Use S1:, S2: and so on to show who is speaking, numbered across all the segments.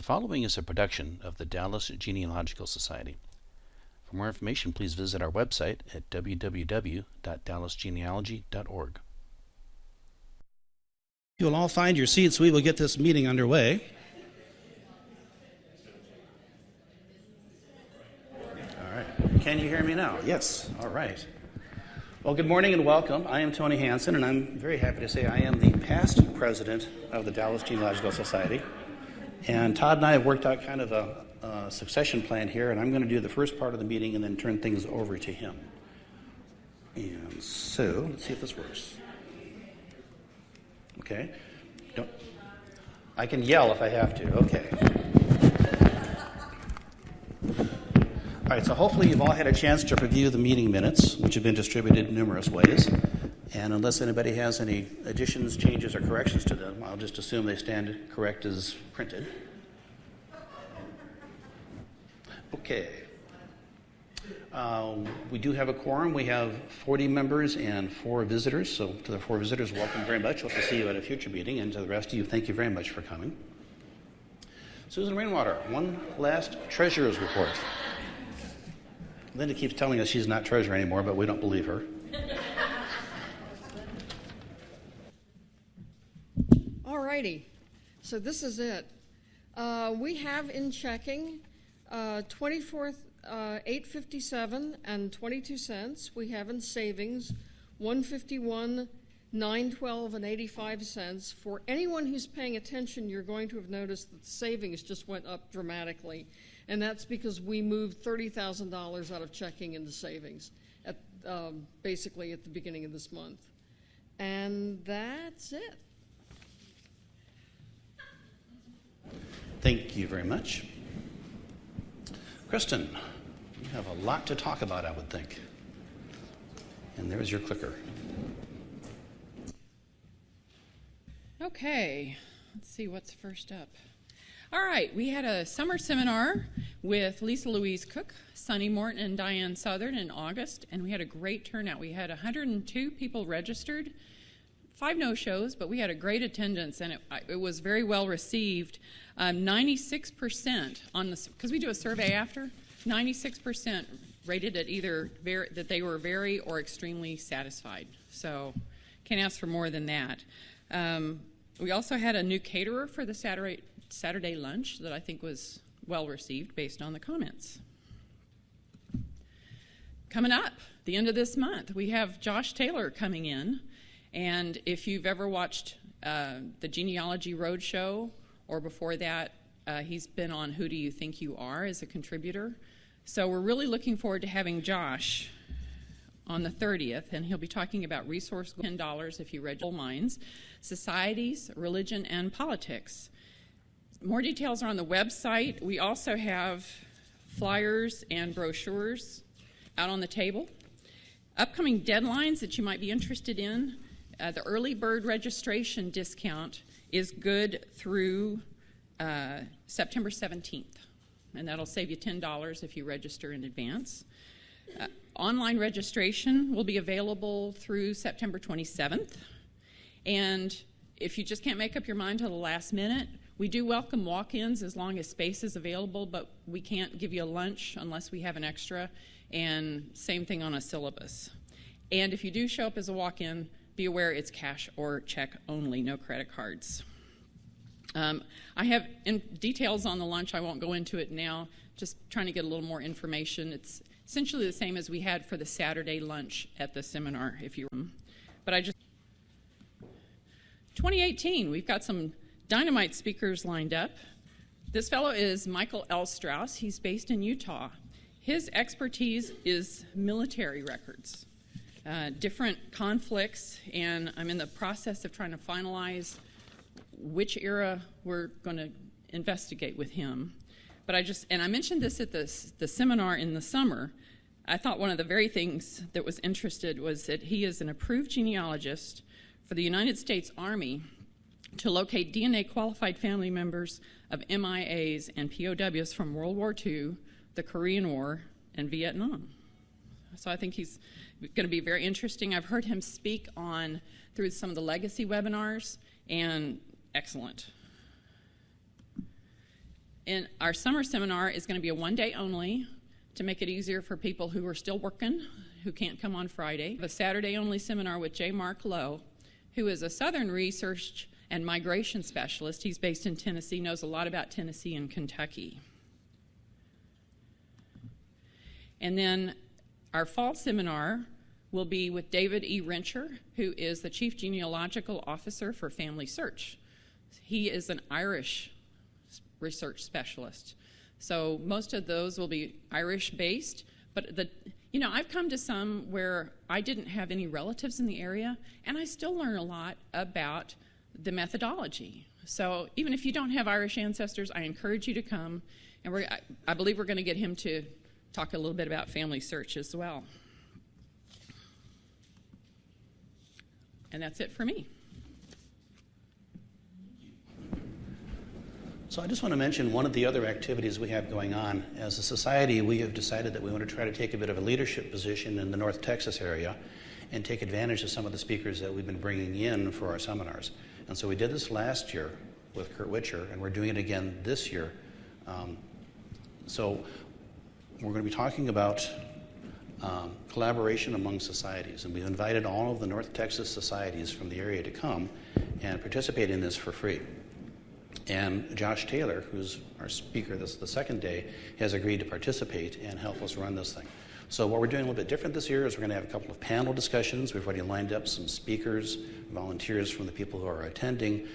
S1: following is a production of the Dallas Genealogical Society. For more information, please visit our website at www.dallasgenealogy.org.
S2: You'll all find your seats. We will get this meeting underway. All right. Can you hear me now? Yes. All right. Well, good morning and welcome. I am Tony Hansen, and I'm very happy to say I am the past president of the Dallas Genealogical Society. And Todd and I have worked out kind of a succession plan here, and I'm going to do the first part of the meeting and then turn things over to him. And so, let's see if this works. Okay. I can yell if I have to. Okay. All right, so hopefully you've all had a chance to review the meeting minutes, which have been distributed in numerous ways. And unless anybody has any additions, changes, or corrections to them, I'll just assume they stand correct as printed. Okay. We do have a quorum. We have 40 members and 4 visitors. So to the 4 visitors, welcome very much. Hope to see you at a future meeting. And to the rest of you, thank you very much for coming. Susan Rainwater, one last treasurer's report. Linda keeps telling us she's not treasurer anymore, but we don't believe her.
S3: All righty. So this is it. We have in checking $24,857 and 22 cents. We have in savings $151,912 and 85 cents. For anyone who's paying attention, you're going to have noticed that the savings just went up dramatically, and that's because we moved $30,000 out of checking into savings at basically at the beginning of this month. And that's it.
S2: Thank you very much. Kristen, you have a lot to talk about, I would think. And there's your clicker.
S4: Okay, let's see what's first up. All right, we had a summer seminar with Lisa Louise Cook, Sunny Morton, and Diane Southern in August, and we had a great turnout. We had 102 people registered, 5 no-shows, but we had a great attendance, and it was very well received. 96% on the, because we do a survey after, 96% rated it either that they were very or extremely satisfied. So can't ask for more than that. We also had a new caterer for the Saturday lunch that I think was well received based on the comments. Coming up, the end of this month, we have Josh Taylor coming in. And if you've ever watched the Genealogy Roadshow, or before that, he's been on Who Do You Think You Are as a contributor. So we're really looking forward to having Josh on the 30th, and he'll be talking about resource $10 if you read Gold Mines, Societies, Religion, and Politics. More details are on the website. We also have flyers and brochures out on the table. Upcoming deadlines that you might be interested in. The early bird registration discount is good through September 17th, and that'll save you $10 if you register in advance. Online registration will be available through September 27th, and if you just can't make up your mind till the last minute, we do welcome walk-ins as long as space is available, but we can't give you a lunch unless we have an extra, and same thing on a syllabus. And if you do show up as a walk-in, be aware it's cash or check only, no credit cards. I have details on the lunch. I won't go into it now, just trying to get a little more information. It's essentially the same as we had for the Saturday lunch at the seminar, if you remember. But 2018, we've got some dynamite speakers lined up. This fellow is Michael L. Strauss. He's based in Utah. His expertise is military records. Different conflicts, and I'm in the process of trying to finalize which era we're going to investigate with him. But I mentioned this at the seminar in the summer. I thought one of the very things that was interested was that he is an approved genealogist for the United States Army to locate DNA qualified family members of MIAs and POWs from World War II, the Korean War, and Vietnam. So I think he's going to be very interesting. I've heard him speak through some of the legacy webinars, and excellent. And our summer seminar is going to be a one-day only to make it easier for people who are still working, who can't come on Friday. A Saturday-only seminar with J. Mark Lowe, who is a Southern research and migration specialist. He's based in Tennessee, knows a lot about Tennessee and Kentucky. And then our fall seminar will be with David E. Rencher, who is the Chief Genealogical Officer for Family Search. He is an Irish research specialist. So most of those will be Irish-based, but I've come to some where I didn't have any relatives in the area, and I still learn a lot about the methodology. So even if you don't have Irish ancestors, I encourage you to come, and I believe we're going to get him to talk a little bit about family search as well. And that's it for me.
S2: So I just want to mention one of the other activities we have going on. As a society, we have decided that we want to try to take a bit of a leadership position in the North Texas area and take advantage of some of the speakers that we've been bringing in for our seminars. And so we did this last year with Kurt Witcher, and we're doing it again this year. So we're going to be talking about collaboration among societies, and we've invited all of the North Texas societies from the area to come and participate in this for free. And Josh Taylor, who's our speaker this the second day, has agreed to participate and help us run this thing. So what we're doing a little bit different this year is we're going to have a couple of panel discussions. We've already lined up some speakers, volunteers from the people who are attending.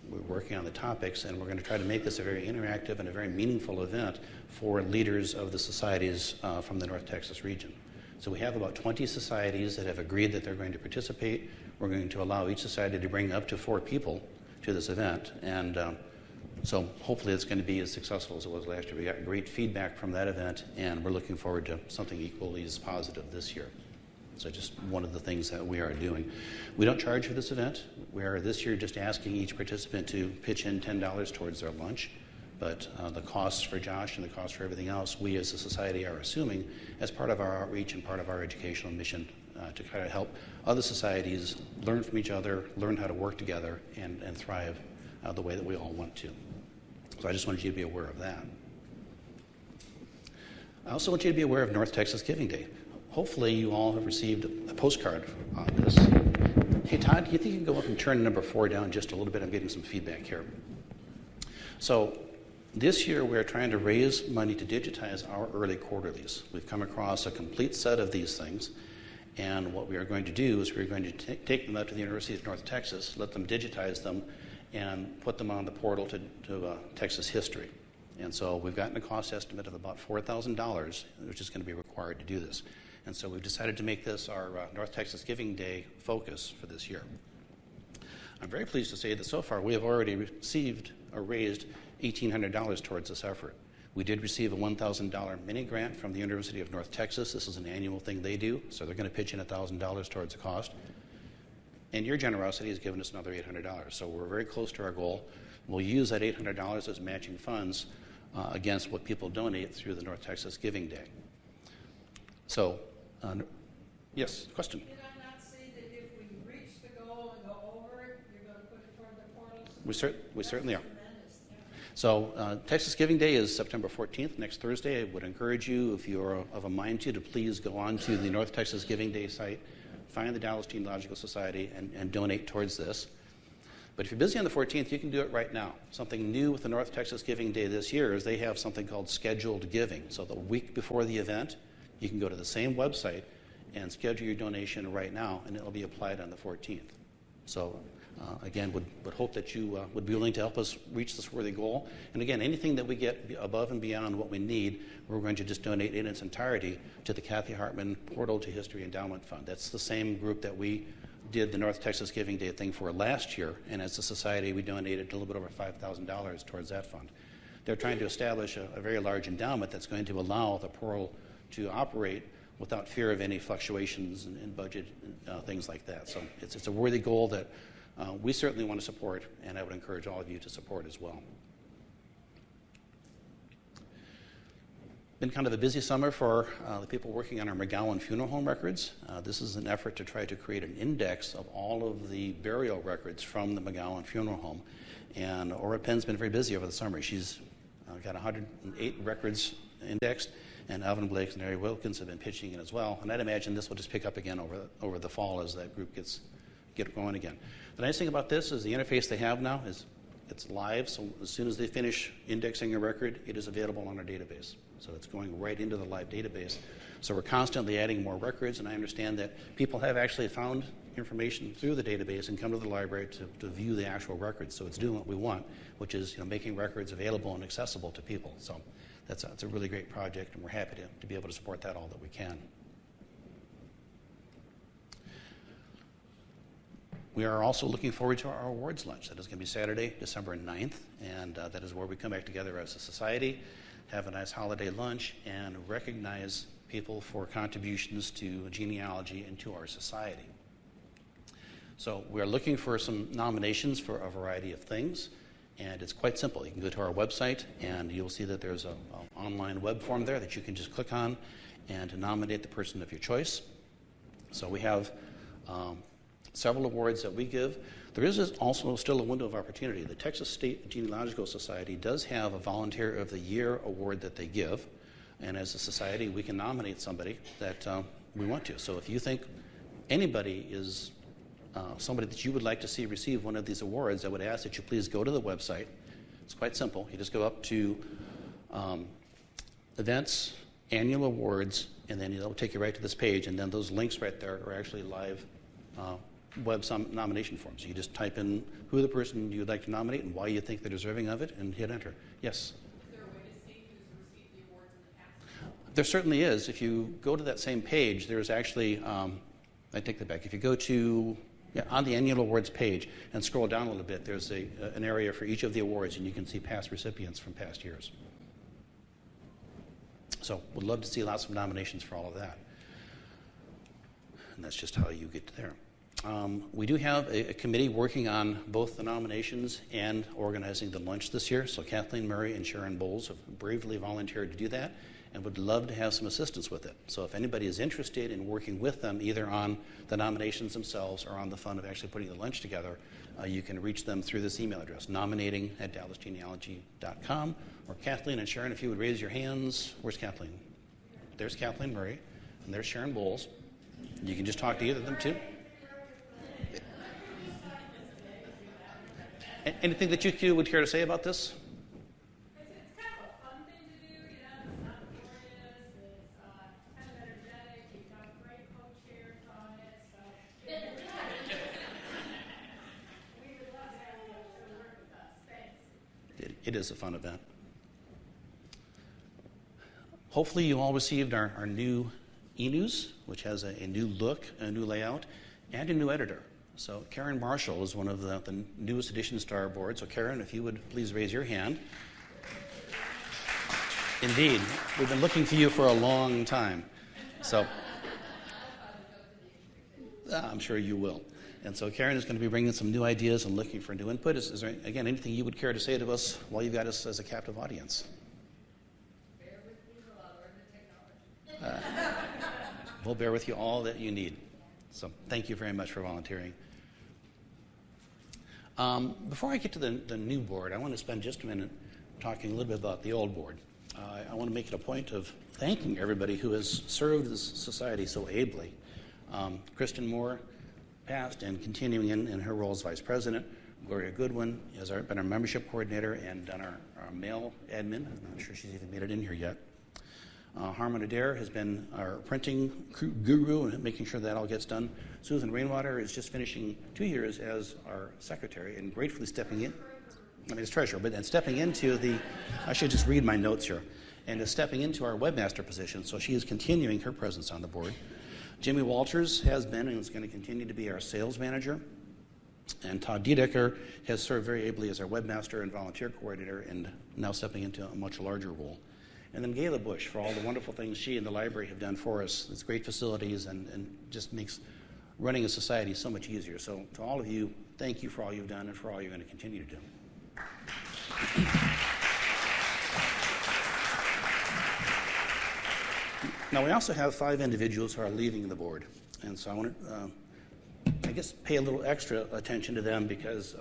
S2: We're working on the topics, and we're going to try to make this a very interactive and a very meaningful event for leaders of the societies from the North Texas region. So we have about 20 societies that have agreed that they're going to participate. We're going to allow each society to bring up to 4 people to this event, and so hopefully it's going to be as successful as it was last year. We got great feedback from that event, and we're looking forward to something equally as positive this year. So just one of the things that we are doing. We don't charge for this event. We are this year just asking each participant to pitch in $10 towards their lunch, but the costs for Josh and the costs for everything else, we as a society are assuming as part of our outreach and part of our educational mission to try to help other societies learn from each other, learn how to work together, and thrive the way that we all want to. So I just wanted you to be aware of that. I also want you to be aware of North Texas Giving Day. Hopefully you all have received a postcard on this. Hey, Todd, do you think you can go up and turn number 4 down just a little bit? I'm getting some feedback here. So this year we're trying to raise money to digitize our early quarterlies. We've come across a complete set of these things, and what we are going to do is we're going to take them out to the University of North Texas, let them digitize them, and put them on the portal to Texas history. And so we've gotten a cost estimate of about $4,000, which is going to be required to do this. And so we've decided to make this our North Texas Giving Day focus for this year. I'm very pleased to say that so far we have already received or raised $1,800 towards this effort. We did receive a $1,000 mini grant from the University of North Texas. This is an annual thing they do, so they're going to pitch in $1,000 towards the cost. And your generosity has given us another $800, so we're very close to our goal. We'll use that $800 as matching funds against what people donate through the North Texas Giving Day. So, yes, question?
S3: Did I not see that if we reach the goal and go over it, you're going to put it toward the portals?
S2: We certainly are.
S3: Tremendous. Yeah.
S2: So Texas Giving Day is September 14th, next Thursday. I would encourage you, if you're of a mind to please go on to the North Texas Giving Day site, find the Dallas Genealogical Society, and donate towards this. But if you're busy on the 14th, you can do it right now. Something new with the North Texas Giving Day this year is they have something called scheduled giving. So the week before the event, you can go to the same website and schedule your donation right now, and it'll be applied on the 14th. So again, would hope that you would be willing to help us reach this worthy goal. And again, anything that we get above and beyond what we need, we're going to just donate in its entirety to the Kathy Hartman Portal to History Endowment Fund. That's the same group that we did the North Texas Giving Day thing for last year, and as a society, we donated a little bit over $5,000 towards that fund. They're trying to establish a very large endowment that's going to allow the portal to operate without fear of any fluctuations in budget and things like that. So it's a worthy goal that we certainly want to support, and I would encourage all of you to support as well. Been kind of a busy summer for the people working on our McGowan funeral home records. This is an effort to try to create an index of all of the burial records from the McGowan funeral home. And Ora Penn's been very busy over the summer. She's got 108 records indexed, and Alvin Blakes and Larry Wilkins have been pitching in as well. And I'd imagine this will just pick up again over the fall as that group get going again. The nice thing about this is the interface they have now is it's live, so as soon as they finish indexing a record, it is available on our database. So it's going right into the live database. So we're constantly adding more records, and I understand that people have actually found information through the database and come to the library to view the actual records. So it's doing what we want, which is making records available and accessible to people. So that's a really great project, and we're happy to be able to support that all that we can. We are also looking forward to our awards lunch. That is going to be Saturday, December 9th, and that is where we come back together as a society, have a nice holiday lunch, and recognize people for contributions to genealogy and to our society. So we're looking for some nominations for a variety of things, and it's quite simple. You can go to our website, and you'll see that there's an online web form there that you can just click on and nominate the person of your choice. So we have several awards that we give. There is also still a window of opportunity. The Texas State Genealogical Society does have a Volunteer of the Year award that they give, and as a society, we can nominate somebody that we want to. So if you think anybody is somebody that you would like to see receive one of these awards, I would ask that you please go to the website. It's quite simple. You just go up to Events, Annual Awards, and then it'll take you right to this page, and then those links right there are actually live web nomination forms. You just type in who the person you'd like to nominate and why you think they're deserving of it, and hit enter. Yes?
S5: Is there a way to see who's received the awards in the past?
S2: There certainly is. If you go to that same page, there's actually, I take that back. If you go to, on the annual awards page and scroll down a little bit, there's an area for each of the awards, and you can see past recipients from past years. So we'd love to see lots of nominations for all of that. And that's just how you get there. We do have a committee working on both the nominations and organizing the lunch this year. So Kathleen Murray and Sharon Bowles have bravely volunteered to do that and would love to have some assistance with it. So if anybody is interested in working with them either on the nominations themselves or on the fun of actually putting the lunch together, you can reach them through this email address, nominating@dallasgenealogy.com. Or Kathleen and Sharon, if you would raise your hands. Where's Kathleen? There's Kathleen Murray, and there's Sharon Bowles. You can just talk to either of them too. Anything that you two would care to say about this?
S5: It's kind of a fun thing to do, it's not glorious, it's kind of energetic, you've got great co-chairs on it, so we would love to have you to work with us. Thanks.
S2: It is a fun event. Hopefully you all received our new e-news, which has a new look, a new layout, and a new editor. So Karen Marshall is one of the newest additions to our board. So Karen, if you would please raise your hand. Indeed, we've been looking for you for a long time. So I'm sure you will. And so Karen is going to be bringing some new ideas and looking for new input. Is there, again, anything you would care to say to us while you've got us as a captive audience?
S5: Bear with me while I learn the technology.
S2: We'll bear with you all that you need. So thank you very much for volunteering. Before I get to the new board, I want to spend just a minute talking a little bit about the old board. I want to make it a point of thanking everybody who has served this society so ably. Kristen Moore passed and continuing in her role as vice president. Gloria Goodwin has been our membership coordinator and done our mail admin. I'm not sure she's even made it in here yet. Harmon Adair has been our printing guru and making sure that all gets done. Susan Rainwater is just finishing 2 years as our secretary and gratefully stepping in. As treasurer, but then stepping into I should just read my notes here, and is stepping into our webmaster position, so she is continuing her presence on the board. Jimmy Walters has been and is going to continue to be our sales manager. And Todd Diedecker has served very ably as our webmaster and volunteer coordinator and now stepping into a much larger role. And then Gayla Bush for all the wonderful things she and the library have done for us. It's great facilities and just makes running a society so much easier. So to all of you, thank you for all you've done and for all you're going to continue to do. Now we also have 5 individuals who are leaving the board. And so I want to, pay a little extra attention to them because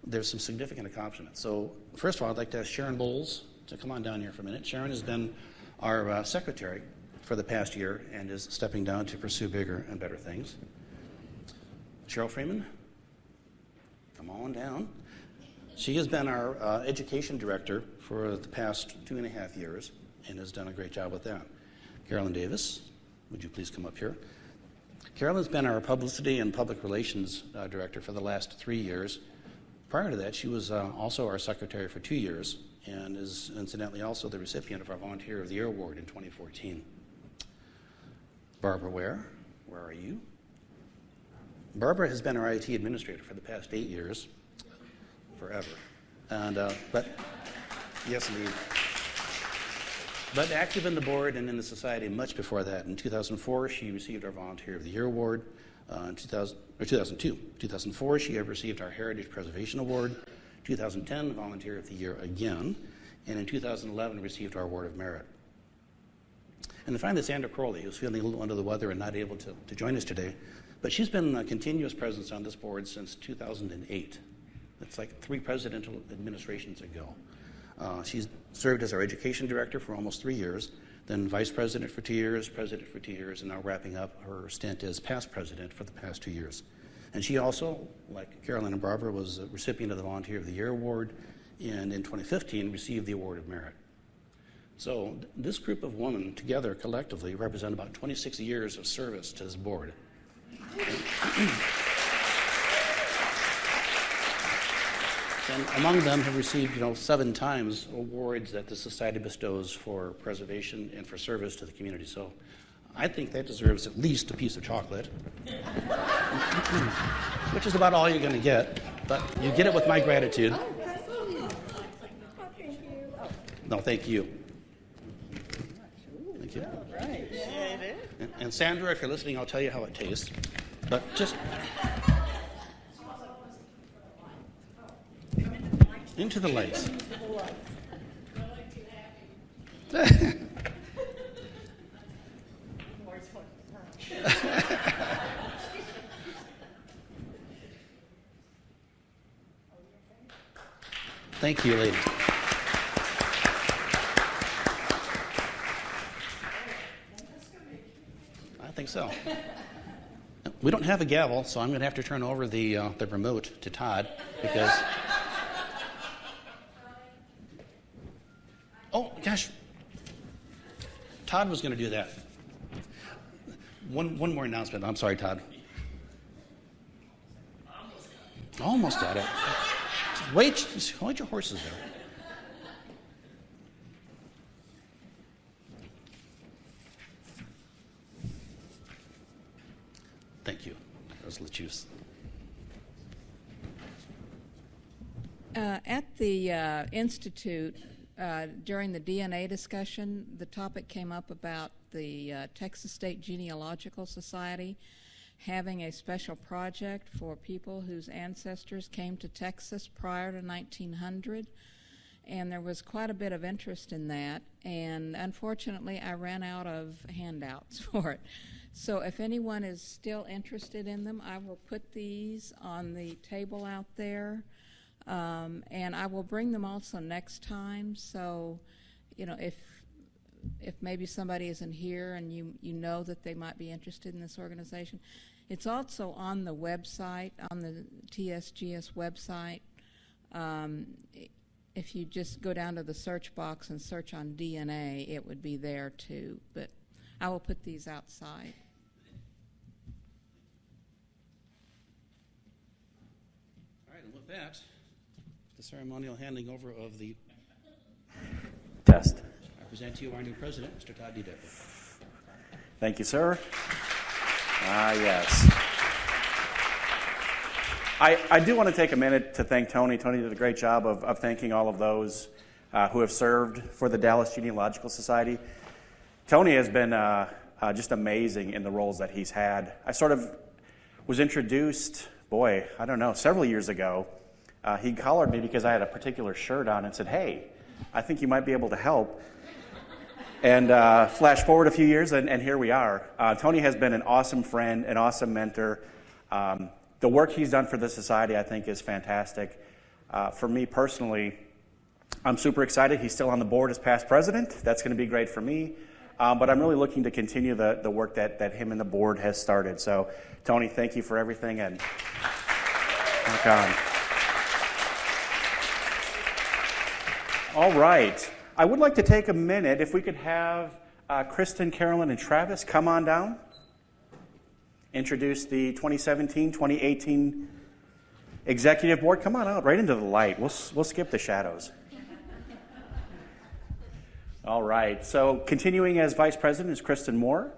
S2: there's some significant accomplishments. So first of all, I'd like to ask Sharon Bowles to come on down here for a minute. Sharon has been our secretary for the past year and is stepping down to pursue bigger and better things. Cheryl Freeman, come on down. She has been our education director for the past 2.5 years and has done a great job with that. Carolyn Davis, would you please come up here? Carolyn's been our publicity and public relations director for the last 3 years. Prior to that, she was also our secretary for 2 years and is incidentally also the recipient of our Volunteer of the Year Award in 2014. Barbara where are you? Barbara has been our IT administrator for the past 8 years, forever. And but yes, indeed. But active in the board and in the society much before that. In 2004, she received our Volunteer of the Year Award. In 2002. 2004, she received our Heritage Preservation Award. 2010, Volunteer of the Year again. And in 2011, received our Award of Merit. And then finally, Sandra Crowley, who's feeling a little under the weather and not able to join us today. But she's been a continuous presence on this board since 2008. That's like 3 presidential administrations ago. She's served as our education director for almost 3 years, then vice president for 2 years, president for 2 years, and now wrapping up her stint as past president for the past 2 years. And she also, like Carolyn and Barbara, was a recipient of the Volunteer of the Year Award, and in 2015 received the Award of Merit. So this group of women together collectively represent about 26 years of service to this board. And among them have received, 7 times awards that the society bestows for preservation and for service to the community. So I think that deserves at least a piece of chocolate, which is about all you're going to get. But you get it with my gratitude. No, thank you. Thank you. And Sandra, if you're listening, I'll tell you how it tastes. But just into the lights. Thank you, ladies. I think so. We don't have a gavel, so I'm going to have to turn over the remote to Todd because. Oh gosh, Todd was going to do that. One more announcement. I'm sorry, Todd. Almost got it. Just hold your horses there. Thank you. That was LeChuse.
S6: At the Institute, during the DNA discussion, the topic came up about the Texas State Genealogical Society having a special project for people whose ancestors came to Texas prior to 1900. And there was quite a bit of interest in that. And unfortunately, I ran out of handouts for it. So if anyone is still interested in them, I will put these on the table out there. And I will bring them also next time. So, if maybe somebody isn't here and you know that they might be interested in this organization. It's also on the website, on the TSGS website. If you just go down to the search box and search on DNA, it would be there too. But I will put these outside.
S2: All right, and with that, the ceremonial handing over of the
S7: test.
S2: I present to you our new president, Mr. Todd Dedecker.
S7: Thank you, sir. Yes. I do want to take a minute to thank Tony. Tony did a great job of thanking all of those who have served for the Dallas Genealogical Society. Tony has been just amazing in the roles that he's had. I sort of was introduced, several years ago. He collared me because I had a particular shirt on and said, "Hey, I think you might be able to help." And flash forward a few years, and here we are. Tony has been an awesome friend, an awesome mentor. The work he's done for the society, I think, is fantastic. For me personally, I'm super excited. He's still on the board as past president. That's going to be great for me. But I'm really looking to continue the work that him and the board has started. So, Tony, thank you for everything, and rock on. All right. I would like to take a minute, if we could have Kristen, Carolyn, and Travis come on down. Introduce the 2017-2018 Executive Board. Come on out, right into the light. We'll skip the shadows. All right. So continuing as Vice President is Kristen Moore.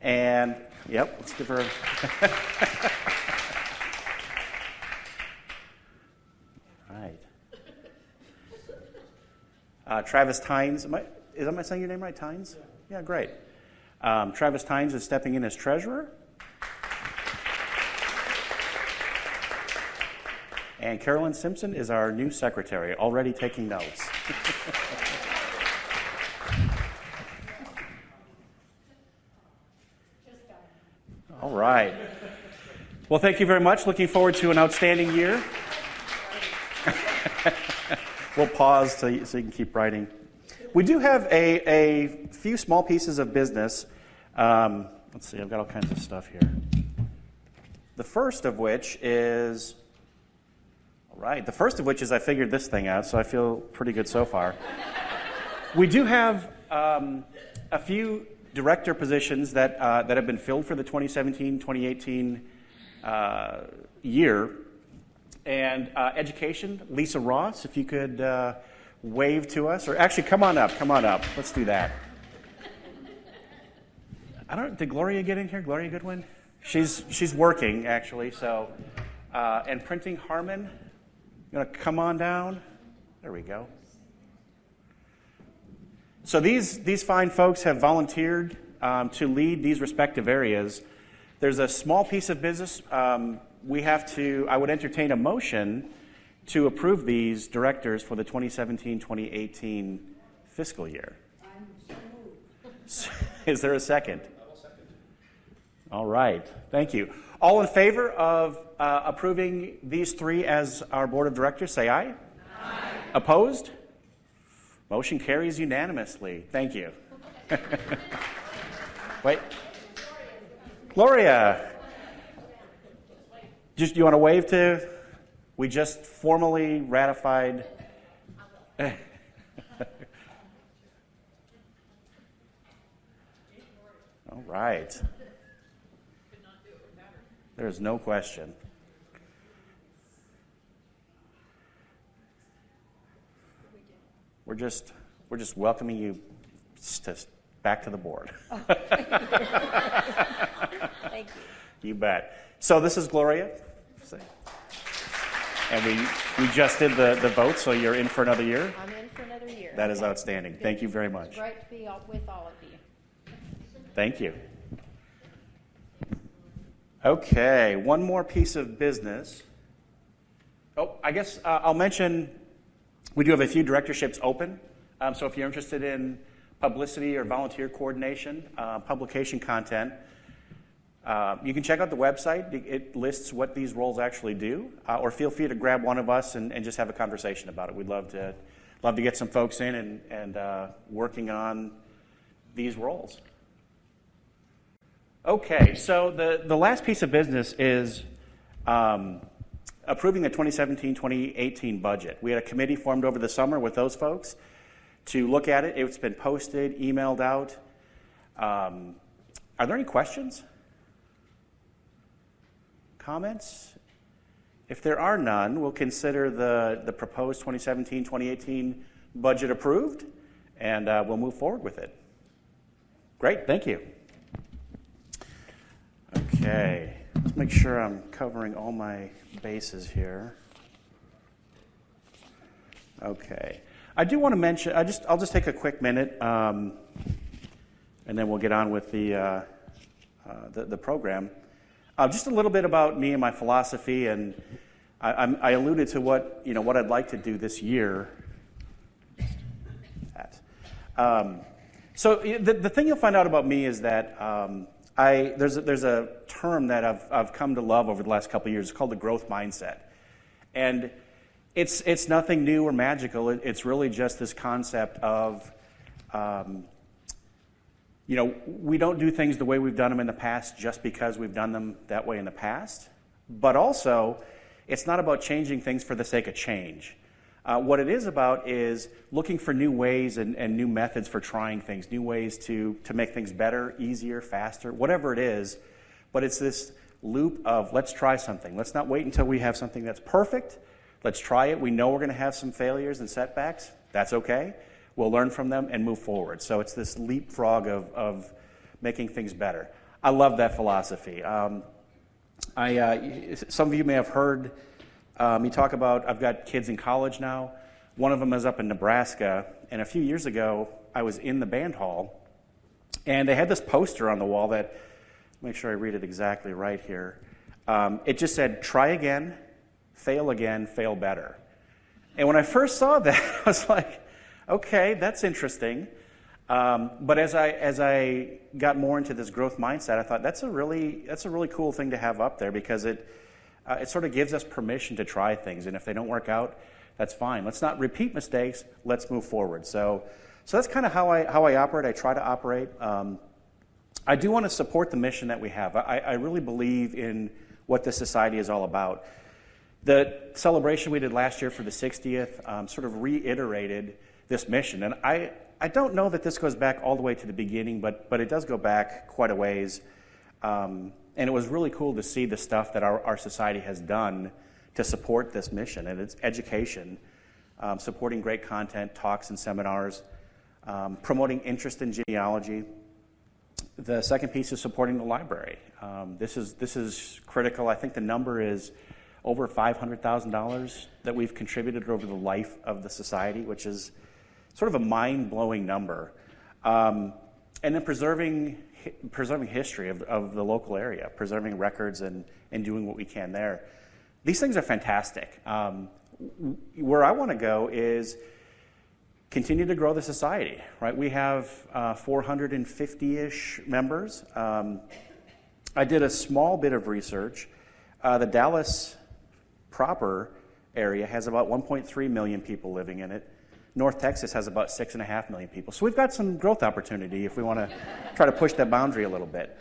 S7: And, yep, let's give her All right. Travis Tynes. Am I saying your name right, Tynes? Yeah, great. Travis Tynes is stepping in as Treasurer. And Carolyn Simpson is our new secretary, already taking notes. All right. Well, thank you very much. Looking forward to an outstanding year. We'll pause so you can keep writing. We do have a few small pieces of business. Let's see, I've got all kinds of stuff here. The first of which is... Right. The first of which is I figured this thing out, so I feel pretty good so far. We do have a few director positions that have been filled for the 2017-2018 year. And education, Lisa Ross, if you could wave to us. Or actually, come on up. Let's do that. Did Gloria get in here? Gloria Goodwin? She's working, actually, so. And printing, Harmon. You want to come on down? There we go. So these fine folks have volunteered to lead these respective areas. There's a small piece of business. I would entertain a motion to approve these directors for the 2017-2018 fiscal year. Is there a second? I will second. All right. Thank you. All in favor of approving these three as our board of directors, say aye. Aye. Opposed? Motion carries unanimously. Thank you. Wait. Gloria. Do you want to wave to? We just formally ratified. All right. There's no question. We're just welcoming you back to the board.
S8: Oh. Thank you.
S7: You bet. So this is Gloria. And we just did the vote, so you're in for another year?
S8: I'm in for another year.
S7: That is outstanding. Thank you very much.
S8: It's great to be with all of you.
S7: Thank you. Okay, one more piece of business. Oh, I guess I'll mention we do have a few directorships open. So if you're interested in publicity or volunteer coordination, publication content, you can check out the website. It lists what these roles actually do, or feel free to grab one of us and just have a conversation about it. We'd love to get some folks in and working on these roles. Okay, so the last piece of business is approving the 2017-2018 budget. We had a committee formed over the summer with those folks to look at it. It's been posted, emailed out. Are there any questions? Comments? If there are none, we'll consider the proposed 2017-2018 budget approved, and we'll move forward with it. Great, thank you. Okay, let's make sure I'm covering all my bases here. Okay, I do want to mention. I'll just take a quick minute, and then we'll get on with the program. Just a little bit about me and my philosophy, and I alluded to what I'd like to do this year. So the thing you'll find out about me is that there's a term that I've come to love over the last couple of years. It's called the growth mindset, and It's nothing new or magical. It's really just this concept of, we don't do things the way we've done them in the past just because we've done them that way in the past. But also, it's not about changing things for the sake of change. What it is about is looking for new ways and new methods for trying things, new ways to make things better, easier, faster, whatever it is. But it's this loop of let's try something. Let's not wait until we have something that's perfect. Let's try it. We know we're going to have some failures and setbacks. That's okay. We'll learn from them and move forward. So it's this leapfrog of making things better. I love that philosophy. Some of you may have heard me talk about, I've got kids in college now. One of them is up in Nebraska, and a few years ago, I was in the band hall, and they had this poster on the wall that, make sure I read it exactly right here. It just said, try again, fail better. And when I first saw that, I was like, okay, that's interesting. But as I got more into this growth mindset, I thought that's a really cool thing to have up there, because it sort of gives us permission to try things, and if they don't work out, that's fine. Let's not repeat mistakes. Let's move forward. So that's kind of how I operate. I try to operate. I do want to support the mission that we have. I really believe in what this society is all about. The celebration we did last year for the 60th sort of reiterated this mission, and I don't know that this goes back all the way to the beginning, but it does go back quite a ways. And it was really cool to see the stuff that our society has done to support this mission, and it's education, supporting great content, talks and seminars, promoting interest in genealogy. The second piece is supporting the library. This is critical. I think the number is over $500,000 that we've contributed over the life of the society, which is sort of a mind-blowing number. And then preserving history of the local area, preserving records and doing what we can there. These things are fantastic. Where I want to go is continue to grow the society, right? We have 450-ish members. I did a small bit of research. The Dallas proper area has about 1.3 million people living in it. North Texas has about 6.5 million people. So we've got some growth opportunity if we want to try to push that boundary a little bit.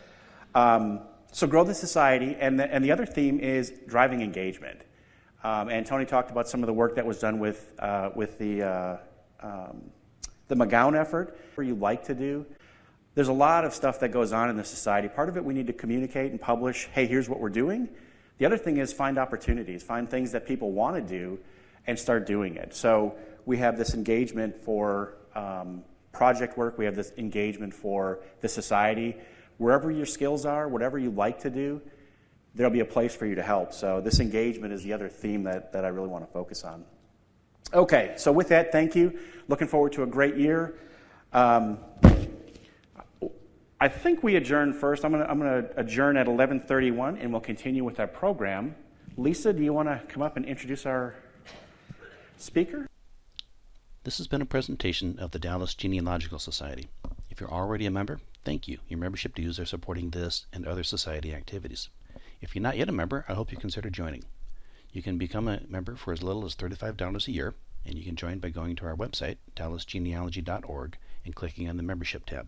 S7: So grow the society, and the other theme is driving engagement. And Tony talked about some of the work that was done with the McGowan effort, where you like to do. There's a lot of stuff that goes on in the society. Part of it we need to communicate and publish, hey, here's what we're doing. The other thing is find opportunities, find things that people want to do, and start doing it. So we have this engagement for project work. We have this engagement for the society. Wherever your skills are, whatever you like to do, there'll be a place for you to help. So this engagement is the other theme that I really want to focus on. Okay, so with that, thank you. Looking forward to a great year. I think we adjourn first. I'm going to adjourn at 11:31, and we'll continue with our program. Lisa, do you want to come up and introduce our speaker?
S1: This has been a presentation of the Dallas Genealogical Society. If you're already a member, thank you. Your membership dues are supporting this and other society activities. If you're not yet a member, I hope you consider joining. You can become a member for as little as $35 a year, and you can join by going to our website, dallasgenealogy.org, and clicking on the membership tab.